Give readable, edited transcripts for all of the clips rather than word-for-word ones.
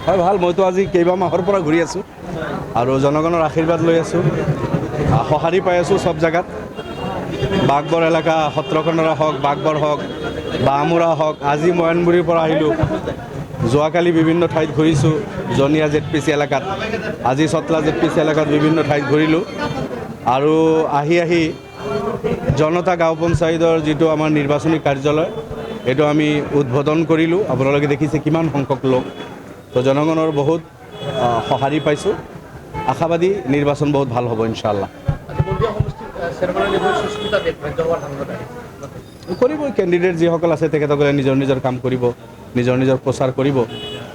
হয় ভাল, মইতো আজি কেইবা মাহৰ পৰা ঘূৰি আছোঁ আৰু জনগণৰ আশীৰ্বাদ লৈ আছোঁ, সঁহাৰি পাই আছোঁ চব জেগাত। বাঘবৰ এলেকা সত্ৰখণ্ডৰা হওক, বাঘবৰ হওক, বামুৰা হওক, আজি ময়নগুৰিৰ পৰা আহিলোঁ। যোৱাকালি বিভিন্ন ঠাইত ঘূৰিছোঁ, জনীয়া ZPC এলেকাত, আজি চটলা ZPC এলেকাত বিভিন্ন ঠাইত ঘূৰিলোঁ। আৰু আহি জনতা গাঁও পঞ্চায়তৰ যিটো আমাৰ নিৰ্বাচনী কাৰ্যালয়, এইটো আমি উদ্বোধন কৰিলোঁ। আপোনালোকে দেখিছে কিমান সংখ্যক লোক। তো জনগণৰ বহুত সঁহাৰি পাইছোঁ, আশাবাদী নিৰ্বাচন বহুত ভাল হ'ব ইনশাআল্লাহ। কৰিব, কেণ্ডিডেট যিসকল আছে তেখেতসকলে নিজৰ নিজৰ কাম কৰিব, নিজৰ নিজৰ প্ৰচাৰ কৰিব।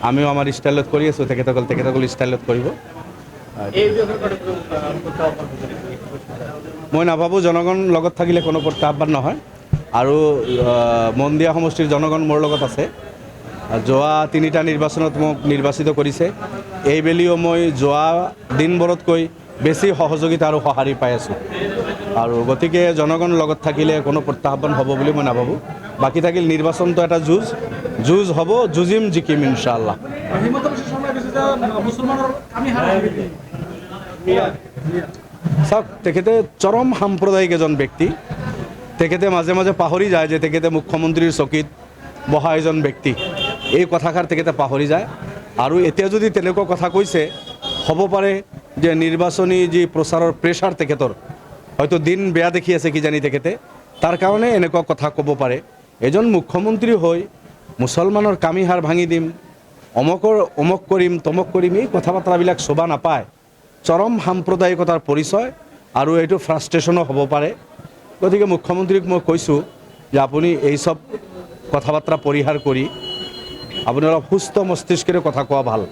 আমিও আমাৰ ষ্টাইলত কৰি আছোঁ, তেখেতসকল ষ্টাইলত কৰিব। মই নাভাবোঁ জনগণ লগত থাকিলে কোনো প্ৰত্যাহ্বান নহয়। আৰু মন্দিয়া সমষ্টিৰ জনগণ মোৰ লগত আছে। যোৱা 3টা নিৰ্বাচনত মোক নিৰ্বাচিত কৰিছে। এইবেলিও মই যোৱা দিনবোৰতকৈ বেছি সহযোগিতা আৰু সঁহাৰি পাই আছোঁ। আৰু গতিকে জনগণ লগত থাকিলে কোনো প্ৰত্যাহ্বান হ'ব বুলি মই নাভাবোঁ। বাকী থাকিল নিৰ্বাচনটো এটা যুঁজ হ'ব, যুঁজিম, জিকিম ইনশাআল্লাহ। চাওক, তেখেতে চৰম সাম্প্ৰদায়িক এজন ব্যক্তি। তেখেতে মাজে মাজে পাহৰি যায় যে তেখেতে মুখ্যমন্ত্ৰীৰ চকীত বহা এজন ব্যক্তি। এই কথাষাৰ তেখেতে পাহৰি যায়। আৰু এতিয়া যদি তেনেকুৱা কথা কৈছে, হ'ব পাৰে যে নিৰ্বাচনী যি প্ৰচাৰৰ প্ৰেছাৰ তেখেতৰ, হয়তো দিন বেয়া দেখি আছে কিজানি তেখেতে, তাৰ কাৰণে এনেকুৱা কথা ক'ব পাৰে। এজন মুখ্যমন্ত্ৰী হৈ মুছলমানৰ কামিহাৰ ভাঙি দিম, অমুক কৰিম, তমুক কৰিম, এই কথা বতৰাবিলাক শোভা নাপায়। চৰম সাম্প্ৰদায়িকতাৰ পৰিচয়, আৰু এইটো ফ্ৰাষ্ট্ৰেশ্যনো হ'ব পাৰে। গতিকে মুখ্যমন্ত্ৰীক মই কৈছোঁ যে আপুনি এই চব কথা বাৰ্তা পৰিহাৰ কৰি আপুনি অলপ সুস্থ মস্তিষ্কেৰে কথা কোৱা ভাল।